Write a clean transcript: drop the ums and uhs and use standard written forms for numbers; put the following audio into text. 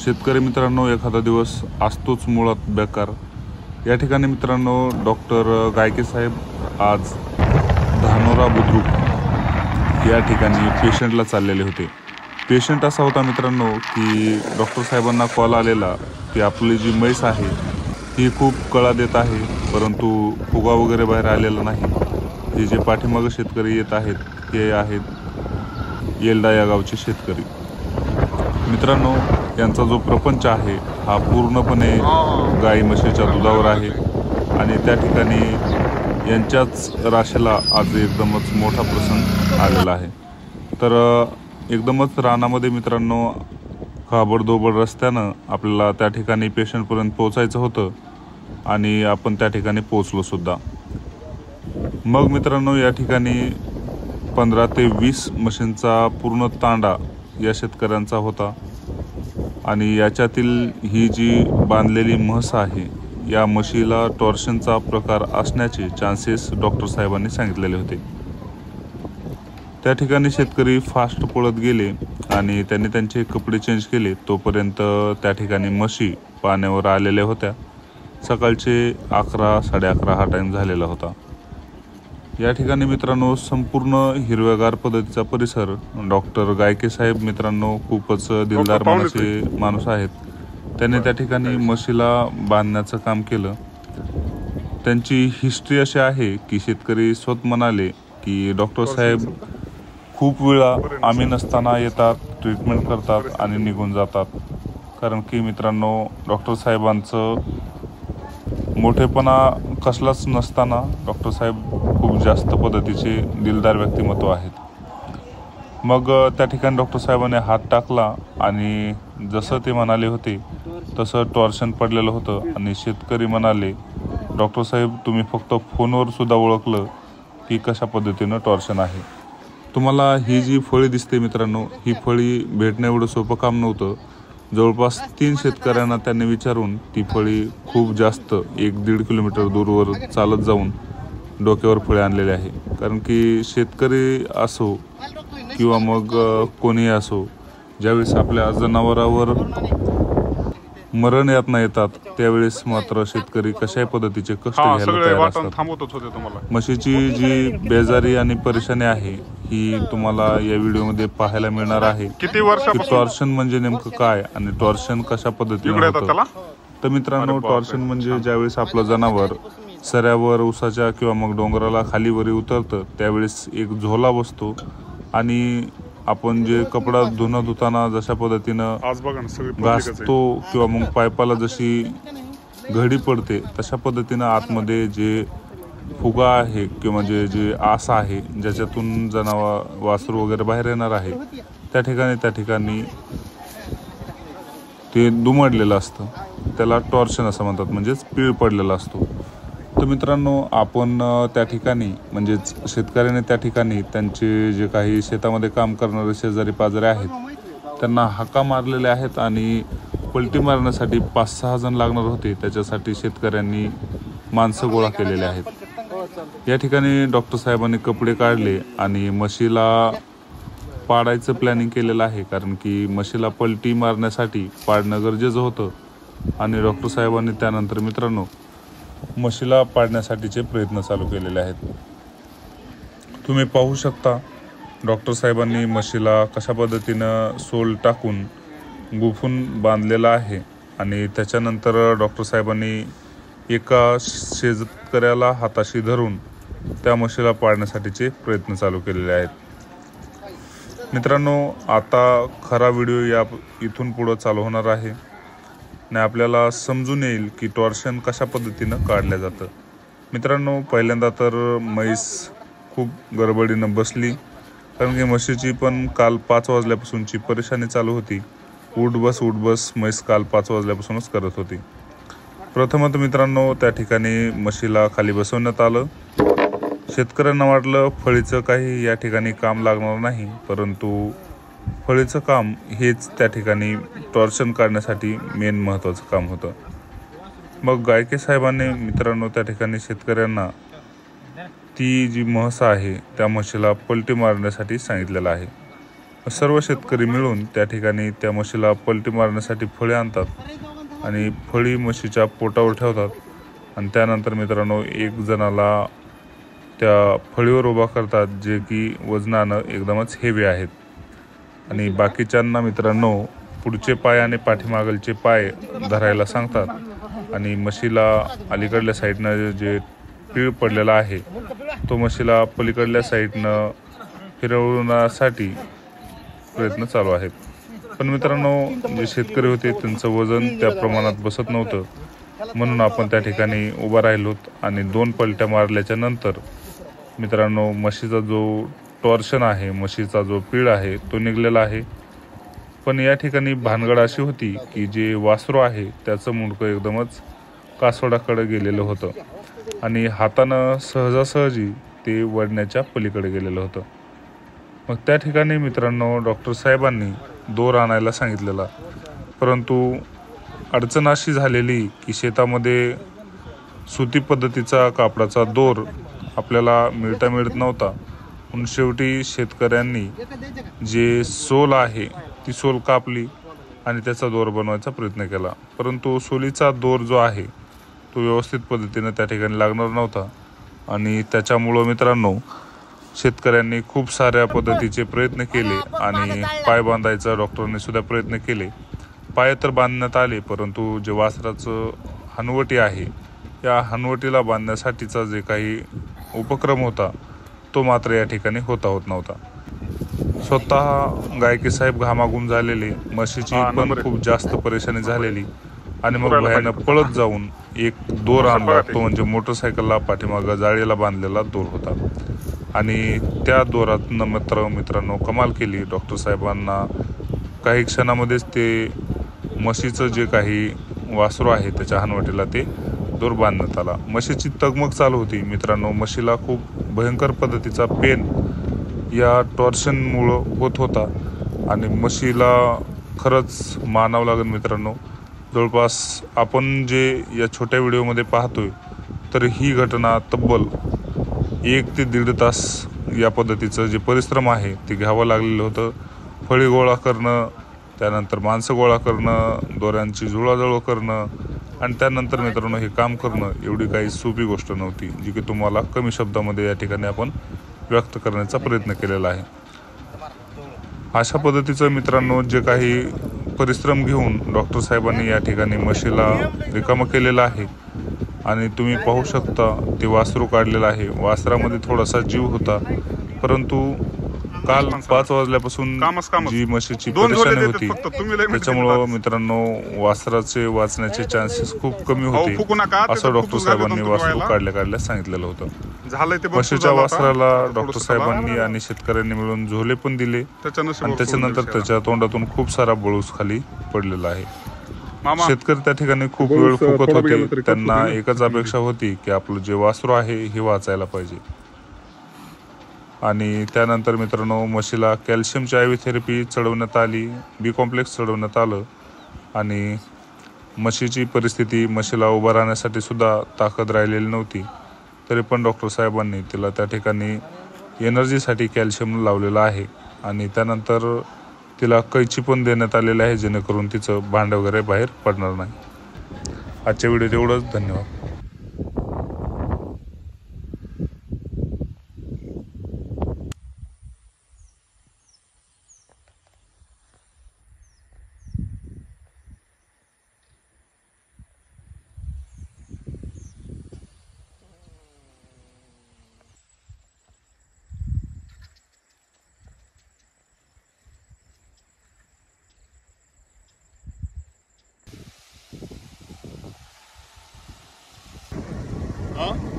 शेतकरी मित्रांनो, एखादा दिवस असतोच मुळात बेकार। या ठिकाणी मित्रांनो डॉक्टर गायके साहेब आज धानोरा बुद्रुक या ठिकाणी पेशंटला चाललेले होते। पेशंट असा होता मित्रांनो की डॉक्टर साहेबांना कॉल आलेला की आपली जी म्हैस आहे ही खूप कळा देत आहे, परंतु फुगा वगैरे बाहेर आलेला नाही। हे जे पाठीमागे शेतकरी येत आहेत हे आहेत येलडा या गावचे शेतकरी। मित्रांनो, यांचा जो प्रपंच आहे हा पूर्णपणे गाई म्हशीच्या दुधावर आहे आणि त्या ठिकाणी यांच्याच राशीला आज एकदमच मोठा प्रसंग आलेला आहे। तर एकदमच रानामध्ये मित्रांनो खाबडदोबड रस्त्यानं आपल्याला त्या ठिकाणी पेशंटपर्यंत पोहोचायचं होतं आणि आपण त्या ठिकाणी पोहोचलो सुद्धा। मग मित्रांनो, या ठिकाणी 15 ते 20 म्हशींचा पूर्ण तांडा या शेतकऱ्यांचा होता आणि याच्यातील ही जी बांधलेली म्हस आहे या म्हशीला टॉर्शनचा प्रकार असण्याचे चान्सेस डॉक्टर साहेबांनी सांगितलेले होते। त्या ठिकाणी शेतकरी फास्ट पळत गेले आणि त्यांनी त्यांचे कपडे चेंज केले। तोपर्यंत त्या ठिकाणी म्हशी पाण्यावर आलेल्या होत्या। सकाळचे 11 11:30 हा टाइम झालेला होता। या ठिकाणी मित्रांनो संपूर्ण हिरव्यागार पद्धतीचा परिसर। डॉक्टर गायके साहेब मित्रांनो खूपच दिलदार मनाचे माणूस आहेत। त्यांनी त्या ठिकाणी म्हशीला बांधण्याचं काम केलं। त्यांची हिस्ट्री अशी आहे की शेतकरी स्वतः म्हणाले की डॉक्टर साहेब खूप वेळा आम्ही नसताना येतात, ट्रीटमेंट करतात आणि निघून जातात। कारण की मित्रांनो डॉक्टर साहेबांचं मोठेपणा कसलाच नसताना डॉक्टर साहेब खूप जास्त पद्धतीचे दिलदार व्यक्तिमत्व आहेत। मग त्या ठिकाणी डॉक्टर साहेबांनी हात टाकला आणि जसं ते म्हणाले होते तसं टॉर्शन पडलेलं होतं आणि शेतकरी म्हणाले, डॉक्टर साहेब तुम्ही फक्त फोनवर सुद्धा ओळखलं की कशा पद्धतीनं टॉर्शन आहे। तुम्हाला ही जी फळी दिसते मित्रांनो, ही फळी भेटणं एवढं सोपं काम नव्हतं। जवळपास 3 शेतकऱ्यांना त्यांनी विचारून ती फळी खूप जास्त 1-1.5 किलोमीटर दूरवर चालत जाऊन डोक्यावर फळे आणलेले आहे। कारण की शेतकरी असो किंवा मग कोणीही असो, ज्यावेळेस आपल्या जनावरावर मरण यातना येतात त्यावेळेस मात्र शेतकरी कशाही पद्धतीचे कष्ट घ्यायला तयार असतात। म्हशीची जी बेजारी आणि परेशानी आहे ही तुम्हाला या व्हिडिओमध्ये पाहायला मिळणार आहे की टॉर्शन म्हणजे नेमकं काय आणि टॉर्शन कशा पद्धतीने होतं। तर मित्रांनो, टॉर्शन म्हणजे ज्यावेळेस आपलं जनावर सऱ्यावर उसाच्या किंवा मग डोंगराला खाली वरी उतरतं त्यावेळेस एक झोला बसतो आणि आपण जे कपडा धुताना जशा पद्धतीनं घासतो किंवा मग पाईपाला जशी घडी पडते तशा पद्धतीनं आतमध्ये जे फुगा आहे किंवा जे आस आहे ज्याच्यातून वासरू वगैरे बाहेर येणार आहे त्या ठिकाणी ते दुमडलेलं असतं। त्याला टॉर्शन असं म्हणतात, म्हणजेच पीळ पडलेला असतो। तर मित्रांनो, आपण त्या ठिकाणी म्हणजेच शेतकऱ्याने त्या ठिकाणी त्यांचे जे काही शेतामध्ये काम करणारे शेजारी पाजारी आहेत त्यांना हाका मारलेले आहेत आणि पलटी मारण्यासाठी 5-6 जण लागणार होते, त्याच्यासाठी शेतकऱ्यांनी माणसं गोळा केलेले आहेत। या ठिकाणी डॉक्टर साहेबांनी कपडे काढले आणि म्हशीला पाडायचं प्लॅनिंग केलेलं आहे, कारण की म्हशीला पलटी मारण्यासाठी पाडणं गरजेचं होतं आणि डॉक्टर साहेबांनी त्यानंतर मित्रांनो म्हशीला पाडण्यासाठीचे प्रयत्न चालू केलेले आहेत। तुम्ही पाहू शकता डॉक्टर साहेबांनी म्हशीला कशा पद्धतीनं सोल टाकून गुफून बांधलेला आहे आणि त्याच्यानंतर डॉक्टर साहेबांनी एका शेतकऱ्याला हाताशी धरून त्या म्हशीला पाडण्यासाठीचे प्रयत्न चालू केलेले आहेत। मित्रांनो, आता खरा व्हिडिओ इथून पुढे चालू होणार आहे आणि आपल्याला समजून येईल की टॉर्शन कशा पद्धतीनं काढलं जातं। मित्रांनो, पहिल्यांदा तर म्हैस खूप गडबडीनं बसली, कारण की म्हशीची पण काल 5 वाजल्यापासूनची परेशानी चालू होती। उठ बस म्हैस काल 5 वाजल्यापासूनच करत होती। प्रथमतः मित्रांनो त्या ठिकाणी म्हशीला खाली बसवण्यात आलं। शेतकऱ्यांना वाटलं फळीचं काही या ठिकाणी काम लागणार नाही, परंतु फळीचं काम हेच त्या ठिकाणी टॉर्शन काढण्यासाठी मेन महत्त्वाचं काम होतं। मग गायके साहेबांनी मित्रांनो त्या ठिकाणी शेतकऱ्यांना ती जी म्हस आहे त्या म्हशीला पलटी मारण्यासाठी सांगितलेलं आहे। सर्व शेतकरी मिळून त्या ठिकाणी त्या म्हशीला पलटी मारण्यासाठी फळे आणतात आणि फळी म्हशीच्या पोटावर ठेवतात आणि त्यानंतर मित्रांनो एक जणाला त्या फळीवर उभा करतात, जे की वजनानं एकदमच हेवी आहेत. आणि बाकीच्यांना मित्रांनो पुढचे पाय आणि पाठीमागलचे पाय धरायला सांगतात आणि म्हशीला अलीकडल्या साईडनं जे पीळ पडलेला आहे तो म्हशीला पलीकडल्या साईडनं फिरवण्यासाठी प्रयत्न चालू आहेत. पण मित्रांनो जे शेतकरी होते त्यांचं वजन त्या प्रमाणात बसत नव्हतं, म्हणून आपण त्या ठिकाणी उभा राहिलोत आणि 2 पलट्या मारल्याच्या नंतर मित्रांनो म्हशीचा जो टॉर्शन आहे, म्हशीचा जो पीळ आहे तो निघलेला आहे. पण या ठिकाणी भानगड अशी होती की जे वासरू आहे त्याचं मुंडकं एकदमच कासोडाकडे गेलेलं होतं आणि हातानं सहजासहजी ते वडण्याच्या पलीकडे गेलेलं होतं. मग त्या ठिकाणी मित्रांनो डॉक्टर साहेबांनी दोर आणायला सांगितलेला, परंतु अडचण अशी झालेली की शेतामध्ये सुती पद्धतीचा कापडाचा दोर आपल्याला मिळत नव्हता. म्हणून शेवटी शेतकऱ्यांनी जे सोल आहे ती सोल कापली आणि त्याचा दोर बनवायचा प्रयत्न केला, परंतु सोलीचा दोर जो आहे तो व्यवस्थित पद्धतीने त्या ठिकाणी लागणार नव्हता आणि त्याच्यामुळं मित्रांनो शेतकऱ्यांनी खूप साऱ्या पद्धतीचे प्रयत्न केले आणि पाय बांधायचा डॉक्टरांनी सुद्धा प्रयत्न केले. पाय तर बांधण्यात आले, परंतु जे वासराचं हनवटी आहे या हनवटीला बांधण्यासाठीचा जे काही उपक्रम होता तो मात्र या ठिकाणी होत नव्हता. स्वतः गायके साहेब घामाघूम झालेले, म्हशीची पण खूप जास्त परेशानी झालेली आणि मग भयानं पळत जाऊन एक दोर आणला, तो म्हणजे मोटरसायकलला पाठीमागं जाळीला बांधलेला दोर होता आणि त्या दोरातनं मित्रांनो कमाल केली. डॉक्टर साहेबांना काही क्षणामध्येच ते म्हशीचं जे काही वासरू आहे त्याच्या हनवटीला ते दोर बांधण्यात आला. म्हशीची तगमग चालू होती मित्रांनो. म्हशीला खूप भयंकर पद्धतीचा पेन या टॉर्शनमुळं होत होता आणि म्हशीला खरंच मानावं लागेल मित्रांनो. जवळपास आपण जे या छोट्या व्हिडिओमध्ये पाहतोय तर ही घटना तब्बल 1 ते 1.5 तास या पद्धतीचं जे परिश्रम आहे ते घ्यावं लागलेलं होतं. फळी गोळा करणं, त्यानंतर माणसं गोळा करणं, दोऱ्यांची जुळवाजुळव करणं आणि त्यानंतर मित्रांनो हे काम करणं एवढी काही सोपी गोष्ट नव्हती, जी की तुम्हाला कमी शब्दामध्ये या ठिकाणी आपण व्यक्त करण्याचा प्रयत्न केलेला आहे. अशा पद्धतीचं मित्रांनो जे काही परिश्रम घेऊन डॉक्टर साहेबांनी या ठिकाणी म्हशीला रिकामं केलेलं आहे आणि तुम्ही पाहू शकता ते वासरू काढलेलं आहे. वासरामध्ये थोडासा जीव होता, परंतु काल 5 वाजल्यापासून जी म्हशीची परेशानी होती त्याच्यामुळं मित्रांनो वासराचे वाचण्याचे चान्सेस खूप कमी होते, असं डॉक्टर साहेबांनी वासरू काढल्या सांगितलेलं होतं. म्हशीच्या वासराला डॉक्टर साहेबांनी आणि शेतकऱ्यांनी मिळून झोले पण दिले आणि त्याच्यानंतर त्याच्या तोंडातून खूप सारा बळूस खाली पडलेला आहे. शेतकरी त्या ठिकाणी खूप वेळ फुकत होते. त्यांना एकच अपेक्षा होती की आपलं जे वासरू आहे हे वाचायला पाहिजे. आणि त्यानंतर मित्रांनो म्हशीला कॅल्शियमची IV थेरपी चढवण्यात आली, B कॉम्प्लेक्स चढवण्यात आलं आणि म्हशीची परिस्थिती, म्हशीला उभं राहण्यासाठी सुद्धा ताकद राहिलेली नव्हती, तरी पण डॉक्टर साहेबांनी तिला त्या ठिकाणी एनर्जीसाठी कॅल्शियम लावलेलं आहे आणि त्यानंतर तिला कैची पण देण्यात आलेली आहे, जेणेकरून तिचं भांड वगैरे बाहेर पडणार नाही. आजच्या व्हिडिओत एवढंच. धन्यवाद. हाँ